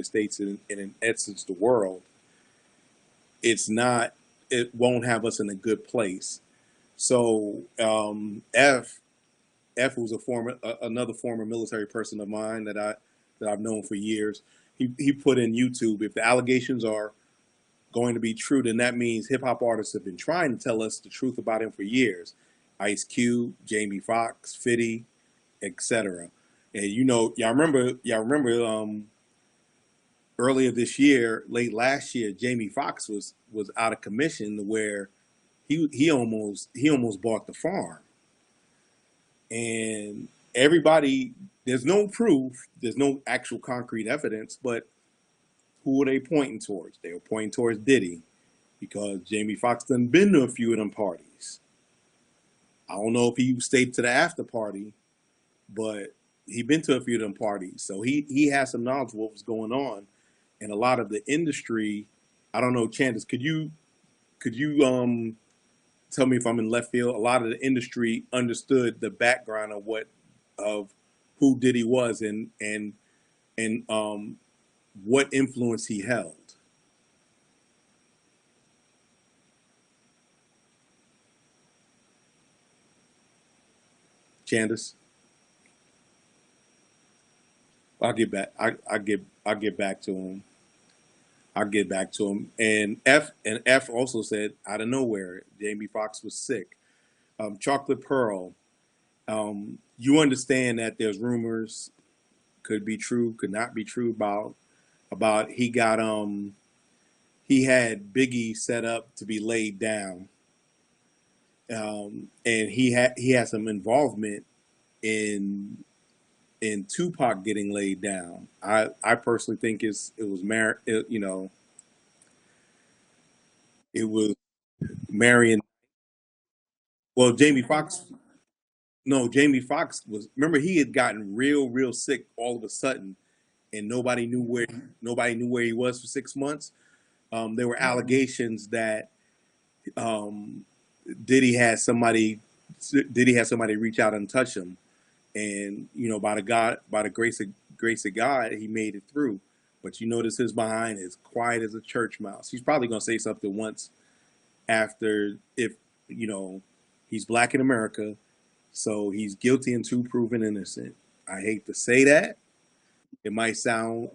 States and in essence the world, it's not. It won't have us in a good place. So F was another former military person of mine that I've known for years. He put in YouTube, if the allegations are going to be true, then that means hip hop artists have been trying to tell us the truth about him for years. Ice Cube, Jamie Foxx, Fitty, etc. And y'all remember earlier this year, late last year, Jamie Foxx was out of commission to where he almost bought the farm. And everybody, there's no proof, there's no actual concrete evidence, but who are they pointing towards? They were pointing towards Diddy because Jamie Foxx done been to a few of them parties. I don't know if he stayed to the after party, but he been to a few of them parties, so he has some knowledge of what was going on, and a lot of the industry. I don't know, Candace, could you tell me if I'm in left field? A lot of the industry understood the background of who Diddy was and what influence he held. Candace, I'll get back. I'll get back to him. I'll get back to him. And F also said out of nowhere, Jamie Foxx was sick. Chocolate Pearl. You understand that there's rumors, could be true, could not be true about he had Biggie set up to be laid down, and he had some involvement in Tupac getting laid down. I personally think it was it was Marion. Well, Jamie Foxx. No, Jamie Foxx was. Remember, he had gotten real sick all of a sudden, and nobody knew where he was for 6 months. There were allegations that um, Diddy had somebody reach out and touch him, and by the grace of God, he made it through. But you notice his behind is quiet as a church mouse. He's probably gonna say something once after, if you know he's black in America, so he's guilty until proven innocent. I hate to say that. It might sound,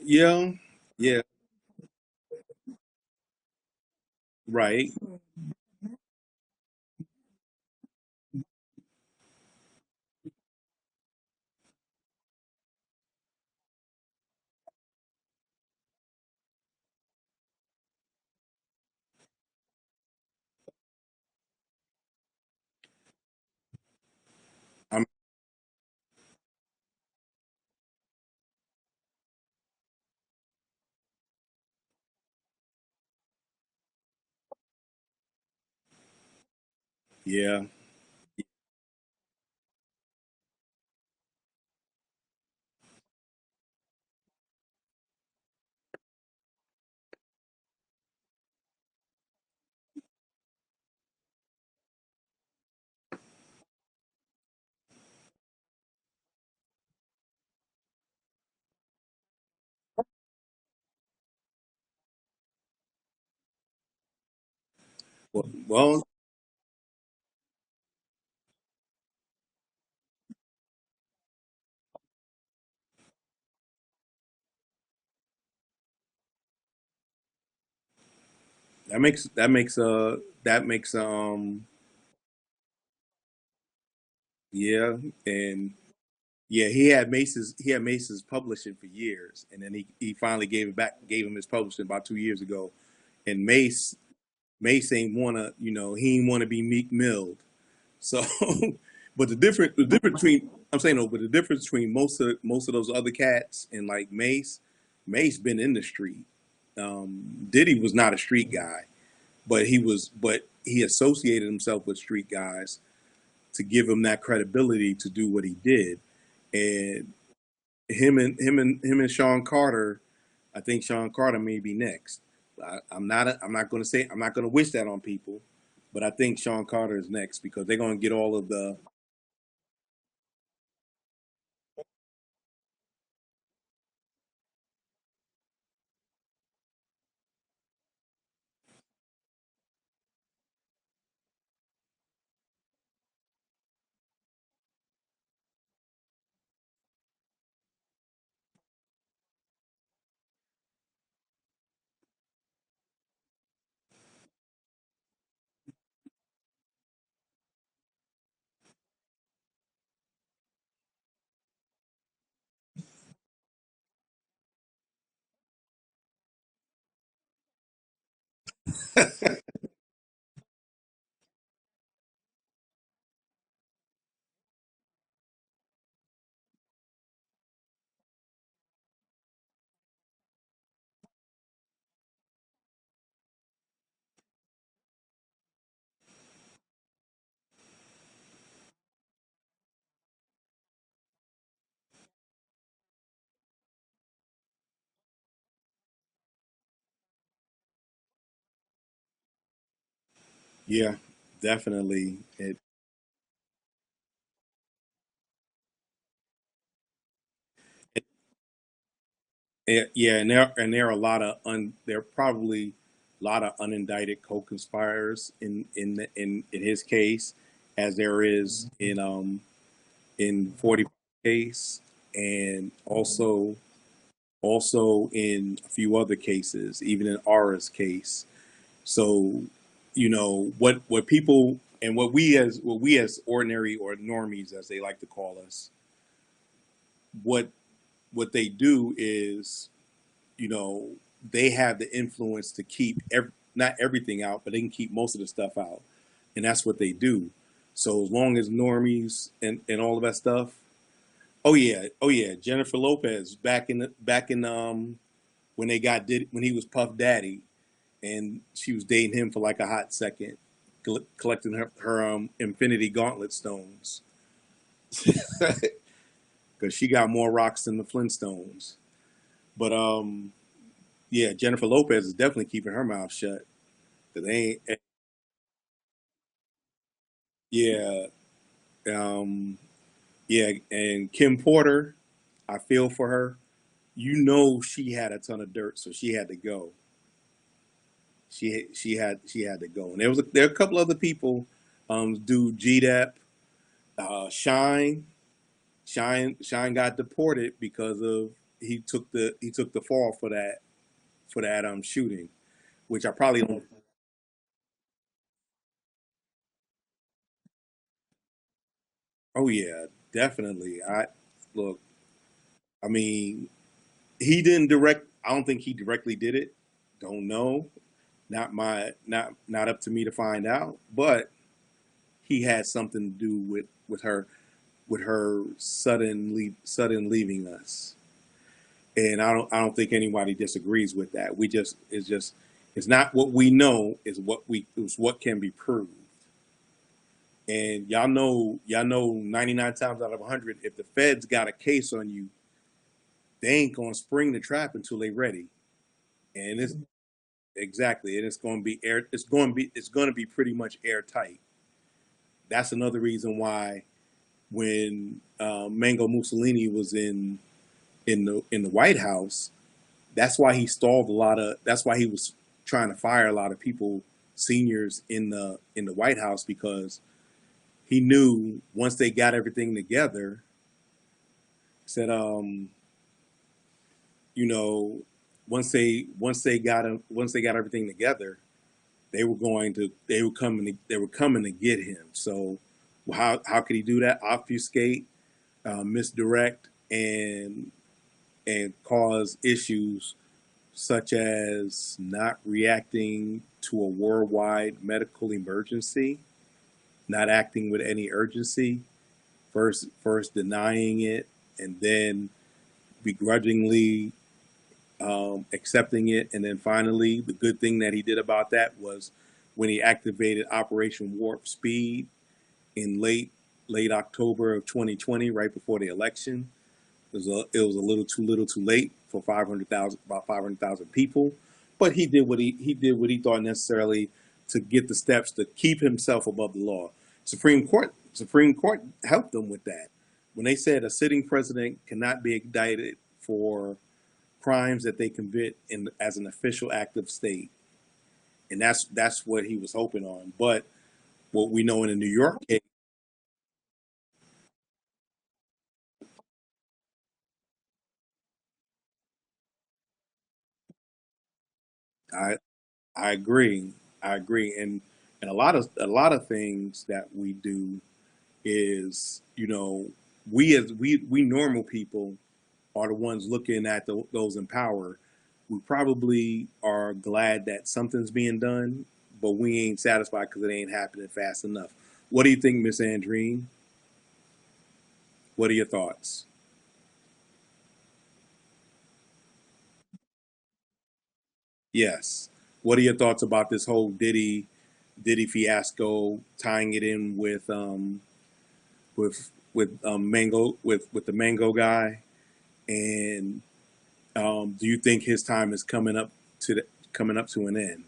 yeah, yeah, right. I'm Yeah, Well, that makes yeah, and yeah, he had Mace's publishing for years, and then he finally gave him his publishing about 2 years ago. And Mace ain't wanna, he ain't wanna be Meek Milled. So, but the difference between I'm saying no, but the difference between most of those other cats and like Mace been in the street. Diddy was not a street guy, but he associated himself with street guys to give him that credibility to do what he did. And him and Sean Carter, I think Sean Carter may be next. I'm not going to say, I'm not going to wish that on people, but I think Sean Carter is next because they're going to get all of the. Yeah, definitely. Yeah, and there are a lot of there are probably a lot of unindicted co-conspirators in his case, as there is in 40 case, and also in a few other cases, even in Aura's case. So, what people and what we as ordinary or normies, as they like to call us, what what they do is, you know, they have the influence to keep not everything out, but they can keep most of the stuff out, and that's what they do. So as long as normies and all of that stuff. Oh yeah, Jennifer Lopez back in when they when he was Puff Daddy, and she was dating him for like a hot second, collecting her Infinity Gauntlet stones because she got more rocks than the Flintstones. But yeah, Jennifer Lopez is definitely keeping her mouth shut. 'Cause they ain't, yeah, um, yeah, and Kim Porter, I feel for her. She had a ton of dirt, so she had to go. She had to go, and there are a couple other people, dude GDEP, Shine, Shine got deported because of he took the fall for that shooting, which I probably don't. Oh yeah, definitely. Look. I mean, he didn't direct. I don't think he directly did it. Don't know. Not up to me to find out. But he had something to do with her sudden leaving us. And I don't think anybody disagrees with that. It's not what we know, it's what can be proved. And y'all know 99 times out of 100, if the feds got a case on you, they ain't gonna spring the trap until they ready. And it's exactly, and it's going to be it's going to be pretty much airtight. That's another reason why when Mango Mussolini was in the White House, that's why he was trying to fire a lot of people seniors in the White House because he knew once they got everything together, said you know once they got everything together, they were coming to get him. So how could he do that? Obfuscate, misdirect, and cause issues such as not reacting to a worldwide medical emergency, not acting with any urgency, first denying it, and then begrudgingly accepting it, and then finally, the good thing that he did about that was when he activated Operation Warp Speed in late October of 2020, right before the election. It was a little too late for 500,000 about 500,000 people, but he did what he thought necessarily to get the steps to keep himself above the law. Supreme Court helped them with that when they said a sitting president cannot be indicted for crimes that they commit as an official act of state, and that's what he was hoping on. But what we know in the New York case, I I agree, and a lot of things that we do is we normal people are the ones looking at those in power. We probably are glad that something's being done, but we ain't satisfied because it ain't happening fast enough. What do you think, Miss Andrine? What are your thoughts? Yes. What are your thoughts about this whole Diddy fiasco, tying it in with Mango with the Mango guy? And do you think his time is coming up to an end?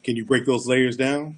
Can you break those layers down?